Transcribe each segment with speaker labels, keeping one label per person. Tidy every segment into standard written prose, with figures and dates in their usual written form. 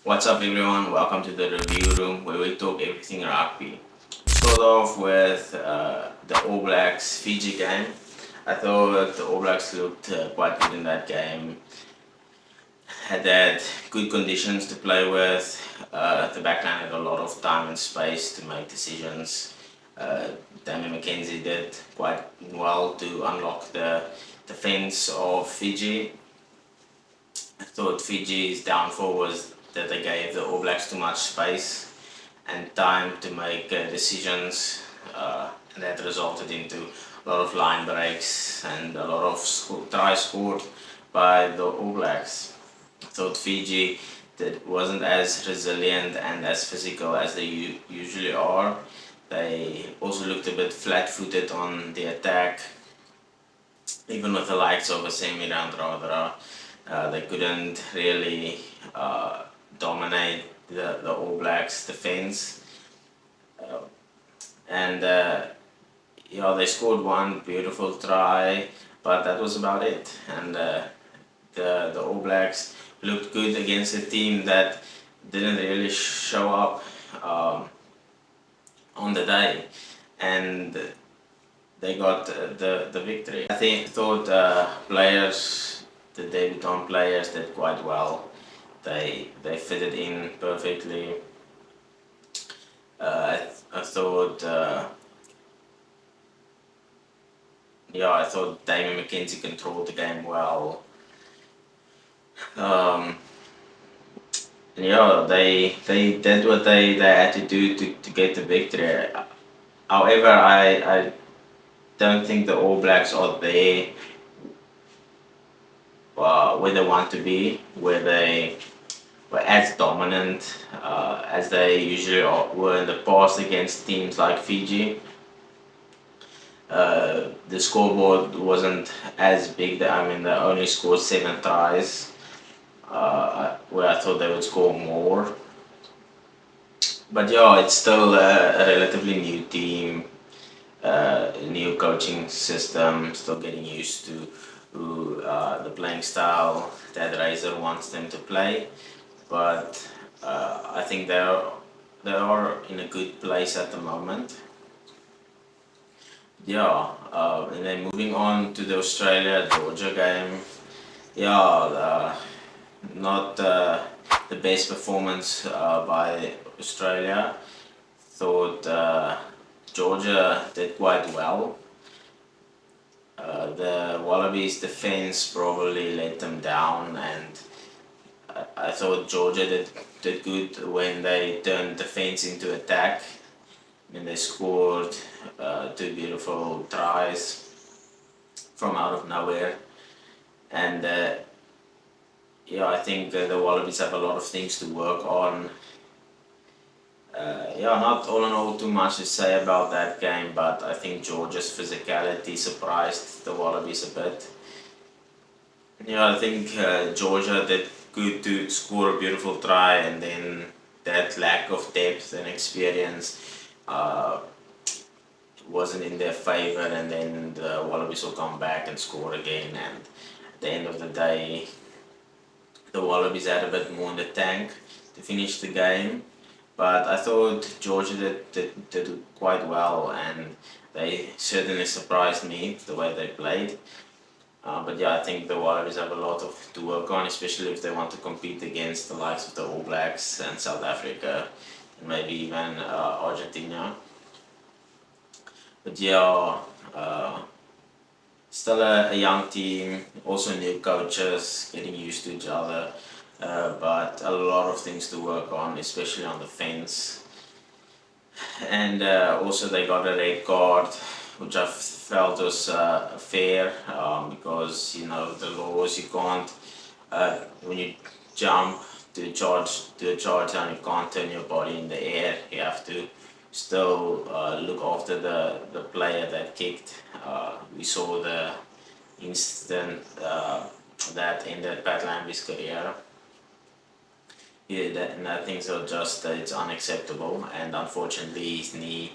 Speaker 1: What's up, everyone? Welcome to the review room where we talk everything rugby. Start off with the All Blacks Fiji game. I thought the All Blacks looked quite good in that game. Had good conditions to play with. The backline had a lot of time and space to make decisions. Uh, Damien McKenzie did quite well to unlock the defense of Fiji. I thought Fiji's downfall was that they gave the All Blacks too much space and time to make decisions, and that resulted into a lot of line breaks and a lot of tries scored by the All Blacks. I thought Fiji that wasn't as resilient and as physical as they usually are. They also looked a bit flat-footed on the attack, even with the likes of a Semi Radradra. They couldn't really dominate the All Blacks defense. Uh, and Yeah, they scored one beautiful try, but that was about it. And the All Blacks looked good against a team that didn't really show up on the day, and they got the victory. Thought players, the debutant players, did quite well. They fitted in perfectly. I thought. I thought Damien McKenzie controlled the game well. Um, they did what they had to do to get the victory. However, I don't think the All Blacks are there where they want to be, where they were as dominant as they usually were in the past against teams like Fiji. The scoreboard wasn't as big. I mean, they only scored 7 tries, where I thought they would score more. But yeah, it's still a relatively new team, new coaching system, still getting used to the playing style that Razor wants them to play. But I think they are in a good place at the moment. And then moving on to the Australia Georgia game. Not the best performance by Australia. Thought Georgia did quite well. The Wallabies defense probably let them down, and I thought Georgia did good when they turned defense into attack. And they scored two beautiful tries from out of nowhere. And I think the Wallabies have a lot of things to work on. Not all in all too much to say about that game, but I think Georgia's physicality surprised the Wallabies a bit. I think Georgia did good to score a beautiful try, and then that lack of depth and experience uh, wasn't in their favor, and then the Wallabies will come back and score again. And at the end of the day, the Wallabies had a bit more in the tank to finish the game. But I thought Georgia did quite well, and they certainly surprised me the way they played. I think the Wallabies have a lot to work on, especially if they want to compete against the likes of the All Blacks and South Africa, and maybe even Argentina. But still a young team, also new coaches, getting used to each other, but a lot of things to work on, especially on the fence. And also they got a red card, which I felt was fair, because the laws, you can't when you jump to a charge down, you can't turn your body in the air. You have to still look after the player that kicked. We saw the incident that ended Pat Lambie's career. And I think so. Just it's unacceptable, and unfortunately, his knee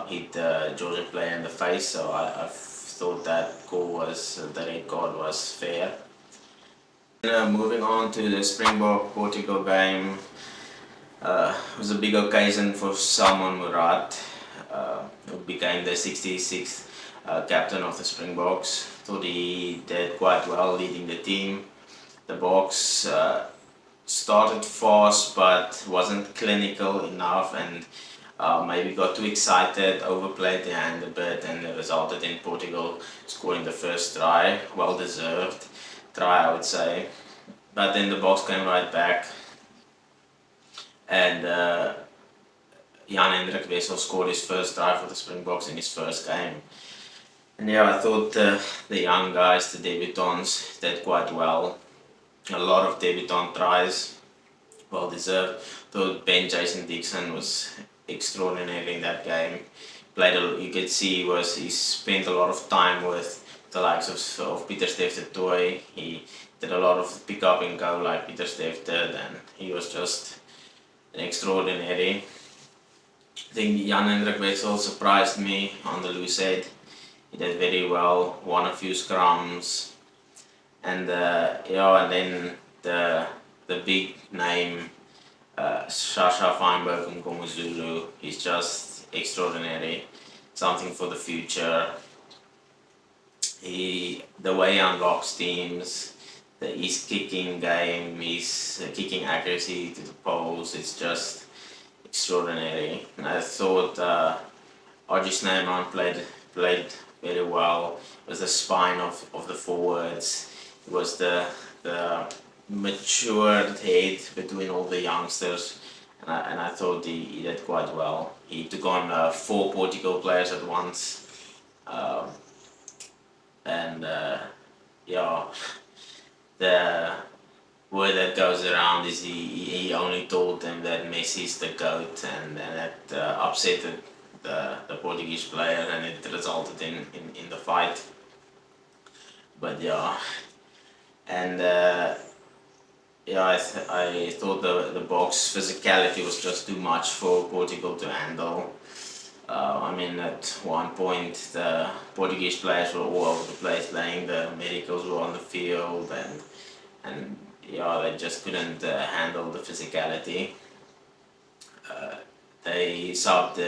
Speaker 1: hit the Georgian player in the face. So I thought that the red card was fair. Moving on to the Springbok Portugal game, it was a big occasion for Salman Murad, who became the 66th captain of the Springboks. Thought he did quite well leading the team. The Boks started fast but wasn't clinical enough, and maybe got too excited, overplayed their hand a bit, and it resulted in Portugal scoring the first try. Well deserved try, I would say. But then the Boks came right back, and Jan-Hendrik Wessel scored his first try for the Springboks in his first game. And yeah, I thought the young guys, the debutants, did quite well. A lot of debutant tries, well deserved. Thought Ben Jason Dixon was extraordinary in that game. You could see he spent a lot of time with the likes of Pieter Steff de Toy. He did a lot of pick up and go like Pieter Steff did, and he was just extraordinary. I think Jan-Hendrik Wessel surprised me on the loose head. He did very well, won a few scrums, and and then the big name Shasha Feinberg and Komuzulu is just extraordinary, something for the future. The way he unlocks teams, his kicking game, his kicking accuracy to the poles, it's just extraordinary. And I thought Archie Snyman played very well. It was the spine of the forwards. It was the matured head between all the youngsters, and I thought he did quite well. He took on 4 Portugal players at once, and yeah, the word that goes around is he only told them that Messi's the GOAT, and that upset the Portuguese player, and it resulted in the fight. But yeah, and I thought the box physicality was just too much for Portugal to handle. I mean, at one point the Portuguese players were all over the place playing. The medicals were on the field, and they just couldn't handle the physicality. They subbed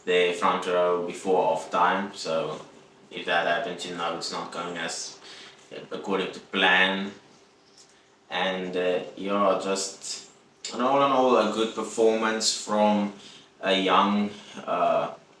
Speaker 1: their front row before off time, so if that happens, it's not going as according to plan. And just all in all, a good performance from a young,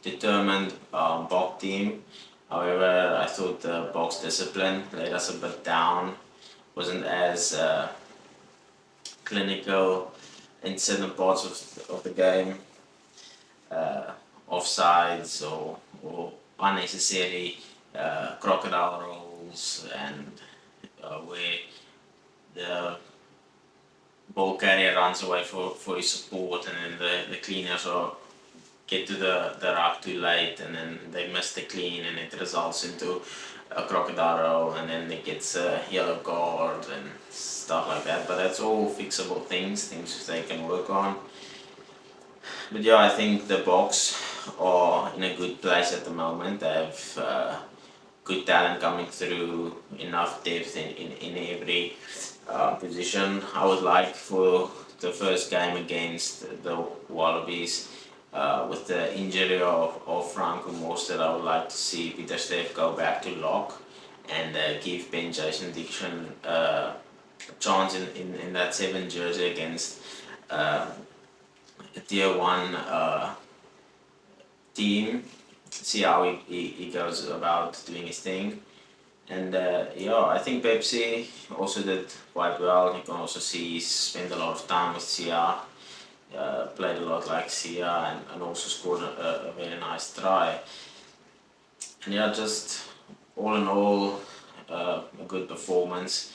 Speaker 1: determined Bok team. However, I thought the Bok's discipline let us a bit down. Wasn't as clinical in certain parts of the game. Offsides or unnecessary crocodile rolls, and where the ball carrier runs away for his support, and then the cleaners get to the ruck too late, and then they miss the clean, and it results into a crocodile roll, and then it gets a yellow card and stuff like that. But that's all fixable things they can work on. But yeah, I think the Boks are in a good place at the moment. They have good talent coming through, enough depth in every position. I would like for the first game against the Wallabies, with the injury of Franco Mostert, I would like to see Pieter Steff go back to lock, and give Ben Jason Dixon a chance in that 7 jersey against a tier 1 team. See how he goes about doing his thing. And I think Pepsi also did quite well. You can also see he spent a lot of time with Sia, played a lot like Sia, and also scored a very nice try. And just all in all, a good performance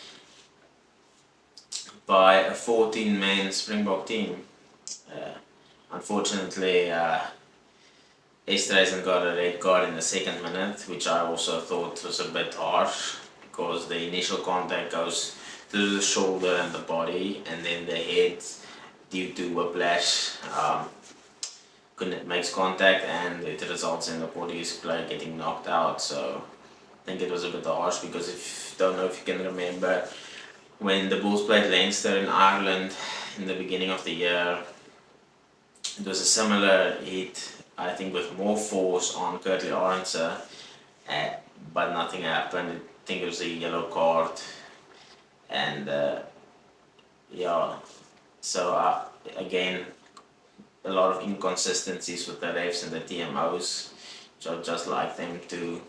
Speaker 1: by a 14-man Springbok team. Unfortunately, Esterhuizen got a red card in the 2nd minute, which I also thought was a bit harsh, because the initial contact goes to the shoulder and the body, and then the head, due to whiplash, makes contact, and it results in the Portuguese player getting knocked out. So I think it was a bit harsh, because don't know if you can remember, when the Bulls played Leinster in Ireland in the beginning of the year. It was a similar hit, I think, with more force on Curtly Arendse, uh, but nothing happened. I think it was a yellow card, and yeah. So again, a lot of inconsistencies with the refs and the TMOs. So I'd just like them to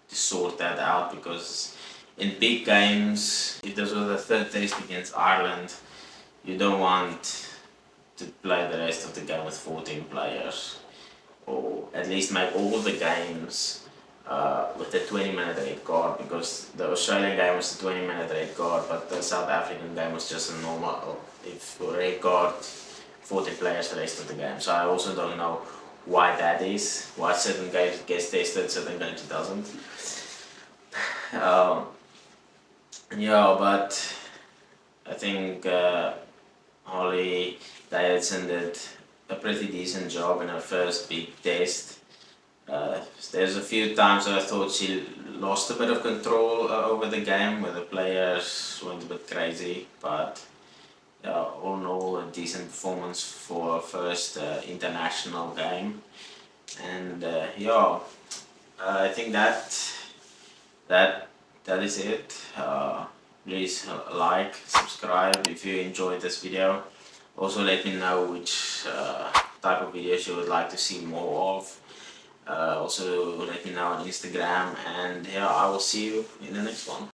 Speaker 1: sort that out, because in big games, if this was the third test against Ireland, you don't want to play the rest of the game with 14 players, or at least make all the games with a 20-minute red card, because the Australian game was a 20-minute red card, but the South African game was just a normal, if red card, 14 players the rest of the game. So I also don't know why that is, why certain games gets tested, certain games it doesn't. Yeah, but I think Holly Davidson did a pretty decent job in her first big test. There's a few times I thought she lost a bit of control over the game, where the players went a bit crazy, but all in all, a decent performance for a first international game. And I think that that is it. Please like, subscribe if you enjoyed this video. Also let me know which type of videos you would like to see more of. Also let me know on Instagram, and yeah, I will see you in the next one.